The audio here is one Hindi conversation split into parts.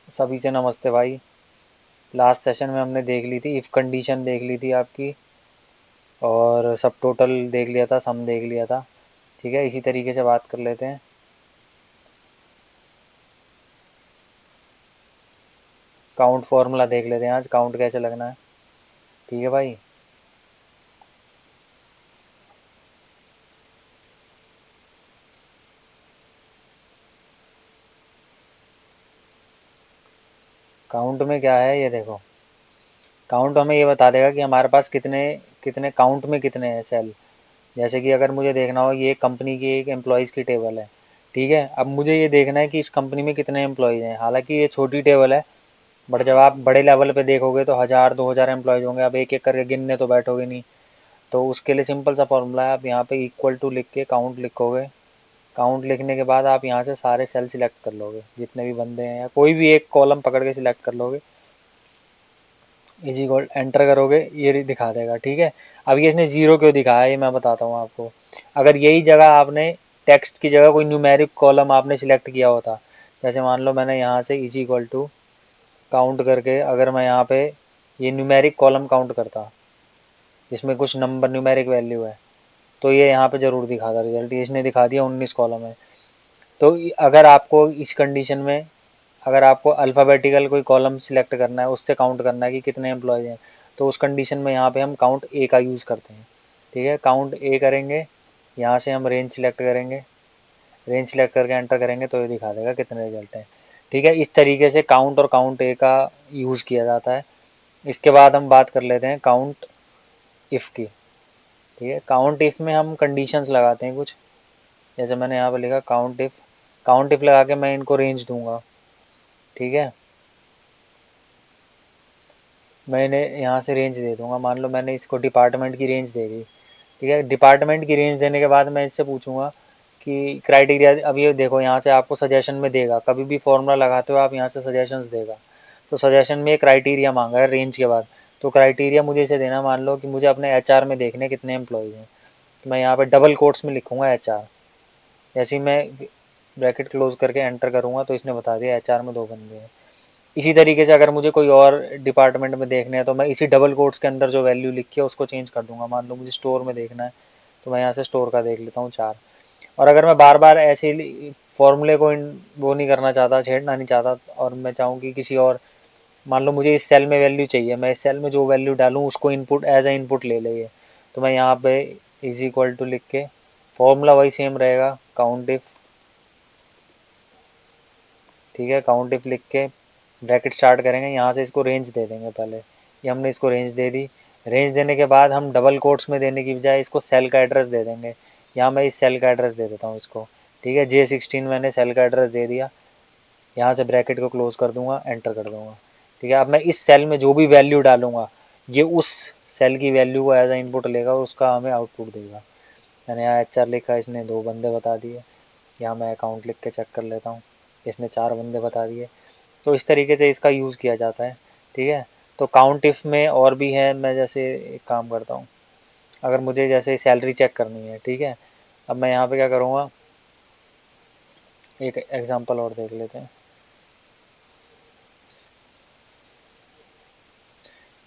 सभी से नमस्ते भाई। लास्ट सेशन में हमने देख ली थी इफ़ कंडीशन, देख ली थी आपकी, और सब टोटल देख लिया था, सम देख लिया था। ठीक है, इसी तरीके से बात कर लेते हैं। काउंट फार्मूला देख लेते हैं आज, काउंट कैसे लगना है। ठीक है भाई। काउंट में क्या है ये देखो, काउंट हमें ये बता देगा कि हमारे पास कितने कितने काउंट में कितने हैं सेल। जैसे कि अगर मुझे देखना हो, ये कंपनी की एक एम्प्लॉयज़ की टेबल है। ठीक है, अब मुझे ये देखना है कि इस कंपनी में कितने एम्प्लॉयज़ हैं। हालांकि ये छोटी टेबल है, बट जब आप बड़े लेवल पे देखोगे तो 1000 2000 एम्प्लॉयज़ होंगे। अब एक एक करके गिनने तो बैठोगे नहीं। तो उसके लिए सिंपल सा फॉर्मूला है, आप यहाँ पे इक्वल टू लिख के काउंट लिखोगे। काउंट लिखने के बाद आप यहाँ से सारे सेल सिलेक्ट कर लोगे, जितने भी बंदे हैं, या कोई भी एक कॉलम पकड़ के सिलेक्ट कर लोगे। इजी गोल्ड एंटर करोगे, ये दिखा देगा। ठीक है, अब ये इसने जीरो क्यों दिखाया है ये मैं बताता हूँ आपको। अगर यही जगह आपने टेक्स्ट की जगह कोई न्यूमेरिक कॉलम आपने सिलेक्ट किया होता, जैसे मान लो मैंने यहाँ से इज इक्वल टू काउंट करके, अगर मैं यहाँ पे ये न्यूमेरिक कॉलम काउंट करता जिसमें कुछ नंबर न्यूमेरिक वैल्यू है, तो ये यहाँ पे ज़रूर दिखाता रिजल्ट। ये इसने दिखा दिया 19 कॉलम है। तो अगर आपको इस कंडीशन में, अगर आपको अल्फ़ाबेटिकल कोई कॉलम सिलेक्ट करना है, उससे काउंट करना है कि कितने एम्प्लॉयज़ हैं, तो उस कंडीशन में यहाँ पे हम काउंट ए का यूज़ करते हैं। ठीक है, काउंट ए करेंगे, यहाँ से हम रेंज सिलेक्ट करेंगे, रेंज सिलेक्ट करके एंटर करेंगे तो ये दिखा देगा कितने रिजल्ट हैं। ठीक है, इस तरीके से काउंट और काउंट ए का यूज़ किया जाता है। इसके बाद हम बात कर लेते हैं काउंट इफ़ की। ठीक है, काउंट इफ़ में हम कंडीशंस लगाते हैं कुछ। जैसे मैंने यहाँ पे लिखा काउंट इफ़, काउंट इफ़ लगा के मैं इनको रेंज दूंगा। ठीक है, मैंने यहाँ से रेंज दे दूंगा। मान लो मैंने इसको डिपार्टमेंट की रेंज दे दी। ठीक है, डिपार्टमेंट की रेंज देने के बाद मैं इससे पूछूंगा कि क्राइटेरिया। अब ये देखो, यहाँ से आपको सजेशन में देगा, कभी भी फॉर्मूला लगाते हो आप यहाँ से सजेशंस देगा। तो सजेशन में क्राइटेरिया मांगा है रेंज के बाद, तो क्राइटेरिया मुझे इसे देना। मान लो कि मुझे अपने एचआर में देखने कितने एम्प्लॉयज़ हैं, तो मैं यहाँ पे डबल कोट्स में लिखूंगा एचआर। जैसे ही मैं ब्रैकेट क्लोज करके एंटर करूँगा तो इसने बता दिया एचआर में 2 बंदे हैं। इसी तरीके से अगर मुझे कोई और डिपार्टमेंट में देखने हैं, तो मैं इसी डबल कोट्स के अंदर जो वैल्यू लिखी है उसको चेंज कर दूंगा। मान लो मुझे स्टोर में देखना है, तो मैं यहाँ से स्टोर का देख लेता हूँ 4। और अगर मैं बार बार ऐसे फॉर्मूले को वो नहीं करना चाहता, छेड़ना नहीं चाहता, और मैं चाहूँ कि किसी और, मान लो मुझे इस सेल में वैल्यू चाहिए, मैं इस सेल में जो वैल्यू डालूँ उसको इनपुट एज ए इनपुट ले ले ये, तो मैं यहाँ पे इज इक्वल टू लिख के, फॉर्मूला वही सेम रहेगा, काउंट इफ। ठीक है, काउंट इफ लिख के ब्रैकेट स्टार्ट करेंगे, यहाँ से इसको रेंज दे देंगे पहले। ये हमने इसको रेंज दे दी। रेंज देने के बाद हम डबल कोट्स में देने की बजाय इसको सेल का एड्रेस दे देंगे। यहाँ मैं इस सेल का एड्रेस दे देता हूँ इसको। ठीक है, J16 मैंने सेल का एड्रेस दे दिया। यहाँ से ब्रैकेट को क्लोज कर दूंगा, एंटर कर दूंगा। ठीक है, अब मैं इस सेल में जो भी वैल्यू डालूंगा, ये उस सेल की वैल्यू को एज ए इनपुट लेगा, उसका हमें आउटपुट देगा। मैंने यहाँ HR लिखा, इसने 2 बंदे बता दिए। यहाँ मैं अकाउंट लिख के चेक कर लेता हूँ, इसने 4 बंदे बता दिए। तो इस तरीके से इसका यूज़ किया जाता है। ठीक है, तो काउंट इफ़ में और भी है। मैं जैसे एक काम करता हूँ, अगर मुझे जैसे सैलरी चेक करनी है, ठीक है, अब मैं यहाँ पे क्या करूँगा, एक एग्जांपल और देख लेते हैं।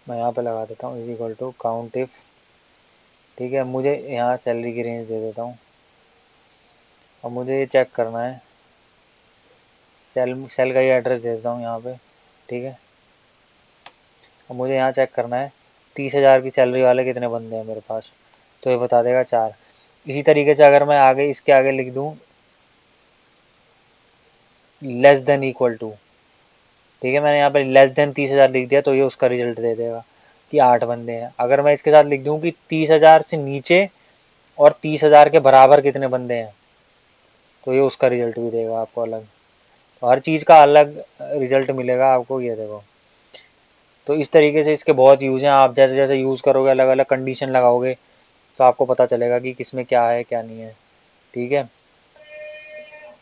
मैं यहाँ पे लगा देता हूँ is equal to count if. ठीक है, मुझे यहाँ सैलरी की रेंज दे देता हूँ। अब मुझे ये चेक करना है, सेल सेल का ही एड्रेस दे देता हूँ यहाँ पे। ठीक है, अब मुझे यहाँ चेक करना है 30,000 की सैलरी वाले कितने बंदे हैं मेरे पास, तो ये बता देगा 4। इसी तरीके से अगर मैं आगे इसके आगे लिख दूँ लेस देन इक्वल टू, ठीक है, मैंने यहाँ पे लेस देन 30,000 लिख दिया, तो ये उसका रिजल्ट दे देगा कि 8 बंदे हैं। अगर मैं इसके साथ लिख दूँ कि 30,000 से नीचे और 30,000 के बराबर कितने बंदे हैं, तो ये उसका रिजल्ट भी देगा आपको अलग। तो हर चीज़ का अलग रिजल्ट मिलेगा आपको, ये देखो। तो इस तरीके से इसके बहुत यूज़ हैं। आप जैसे जैसे यूज़ करोगे, अलग अलग कंडीशन लगाओगे, तो आपको पता चलेगा कि किस में क्या है क्या नहीं है। ठीक है,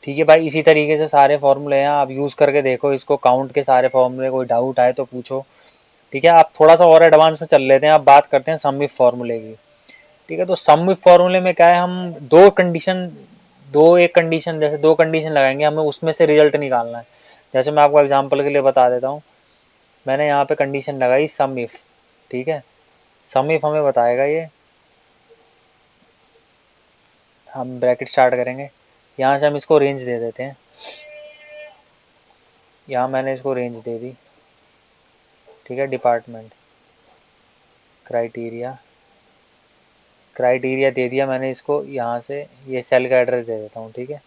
ठीक है भाई, इसी तरीके से सारे फॉर्मूले हैं, आप यूज़ करके देखो इसको, काउंट के सारे फॉर्मूले। कोई डाउट आए तो पूछो। ठीक है, आप थोड़ा सा और एडवांस में चल लेते हैं, अब बात करते हैं सम इफ फॉर्मूले की। ठीक है, तो सम इफ फॉर्मूले में क्या है, हम दो कंडीशन, दो एक कंडीशन, जैसे 2 कंडीशन लगाएंगे, हमें उसमें से रिजल्ट निकालना है। जैसे मैं आपको एग्जांपल के लिए बता देता हूँ, मैंने यहाँ पे कंडीशन लगाई सम इफ़, ठीक है। सम इफ़ हमें बताएगा ये, हम ब्रैकेट स्टार्ट करेंगे, यहाँ से हम इसको रेंज दे देते हैं। यहाँ मैंने इसको रेंज दे दी, ठीक है। डिपार्टमेंट, क्राइटेरिया, क्राइटेरिया दे दिया मैंने इसको। यहाँ से ये सेल का एड्रेस दे देता हूँ, ठीक है,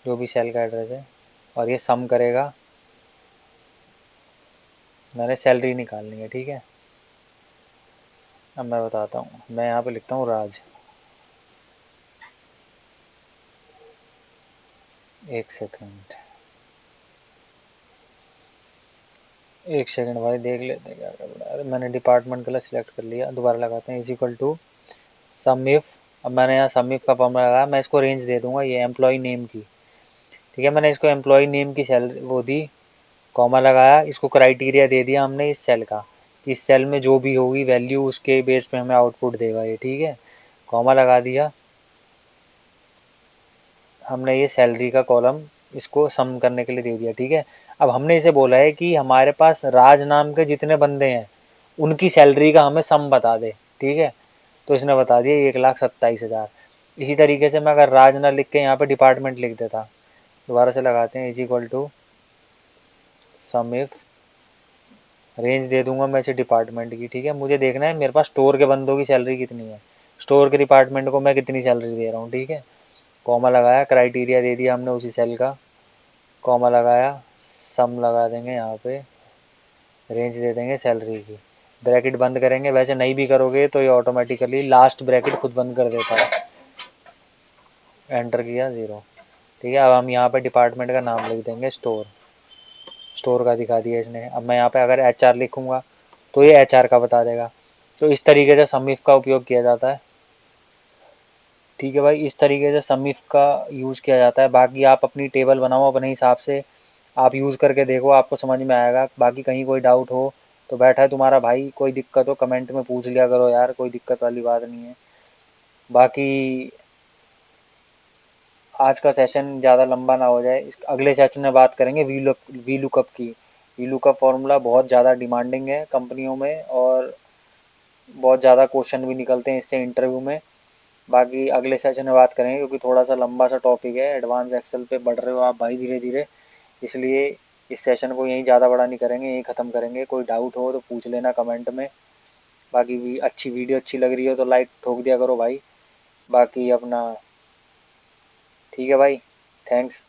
जो भी सेल का एड्रेस है। और ये सम करेगा, मैंने सैलरी निकालनी है, ठीक है। अब मैं बताता हूँ, मैं यहाँ पे लिखता हूँ राज। एक सेकंड, एक सेकंड भाई, देख लेते हैं क्या करना है। अरे मैंने डिपार्टमेंट कलर सिलेक्ट कर लिया, दोबारा लगाते हैं, is equal to some if. अब मैंने यहाँ सम इफ का फॉर्मूला लगाया, मैं इसको रेंज दे दूंगा ये एम्प्लॉय नेम की, ठीक है। मैंने इसको एम्प्लॉय नेम की सैलरी वो दी, कॉमा लगाया, इसको क्राइटेरिया दे दिया हमने इस सेल का, इस सेल में जो भी होगी वैल्यू उसके बेस पे हमें आउटपुट देगा ये, ठीक है। कॉमा लगा दिया हमने, ये सैलरी का कॉलम इसको सम करने के लिए दे दिया, ठीक है। अब हमने इसे बोला है कि हमारे पास राज नाम के जितने बंदे हैं उनकी सैलरी का हमें सम बता दे, ठीक है। तो इसने बता दिया 1,27,000। इसी तरीके से मैं अगर राज ना लिख के यहाँ पे डिपार्टमेंट लिख देता, दोबारा से लगाते हैं, is equal to some if, range दे दूंगा मैं इसे डिपार्टमेंट की, ठीक है। मुझे देखना है मेरे पास स्टोर के बंदों की सैलरी कितनी है, स्टोर के डिपार्टमेंट को मैं कितनी सैलरी दे रहा हूँ, ठीक है। कॉमा लगाया, क्राइटेरिया दे दिया हमने उसी सेल का, कॉमा लगाया, सम लगा देंगे यहाँ पे, रेंज दे देंगे सैलरी की, ब्रैकेट बंद करेंगे। वैसे नहीं भी करोगे तो ये ऑटोमेटिकली लास्ट ब्रैकेट खुद बंद कर देता है। एंटर किया 0, ठीक है। अब हम यहाँ पे डिपार्टमेंट का नाम लिख देंगे स्टोर, स्टोर का दिखा दिया इसने। अब मैं यहाँ पे अगर HR लिखूँगा तो ये HR का बता देगा। तो इस तरीके से सम इफ का उपयोग किया जाता है, ठीक है भाई। इस तरीके से सम इफ का यूज़ किया जाता है। बाकी आप अपनी टेबल बनाओ अपने हिसाब से, आप यूज़ करके देखो, आपको समझ में आएगा। बाकी कहीं कोई डाउट हो तो बैठा है तुम्हारा भाई, कोई दिक्कत हो कमेंट में पूछ लिया करो यार, कोई दिक्कत वाली बात नहीं है। बाकी आज का सेशन ज़्यादा लंबा ना हो जाए, इस अगले सेशन में बात करेंगे वी लुकअप की। वी लुकअप फार्मूला बहुत ज़्यादा डिमांडिंग है कंपनियों में, और बहुत ज़्यादा क्वेश्चन भी निकलते हैं इससे इंटरव्यू में। बाकी अगले सेशन में बात करेंगे, क्योंकि थोड़ा सा लंबा सा टॉपिक है। एडवांस एक्सेल पे बढ़ रहे हो आप भाई धीरे धीरे, इसलिए इस सेशन को यहीं ज़्यादा बड़ा नहीं करेंगे, यहीं ख़त्म करेंगे। कोई डाउट हो तो पूछ लेना कमेंट में। बाकी भी अच्छी वीडियो अच्छी लग रही हो तो लाइक ठोक दिया करो भाई। बाकी अपना ठीक है भाई, थैंक्स।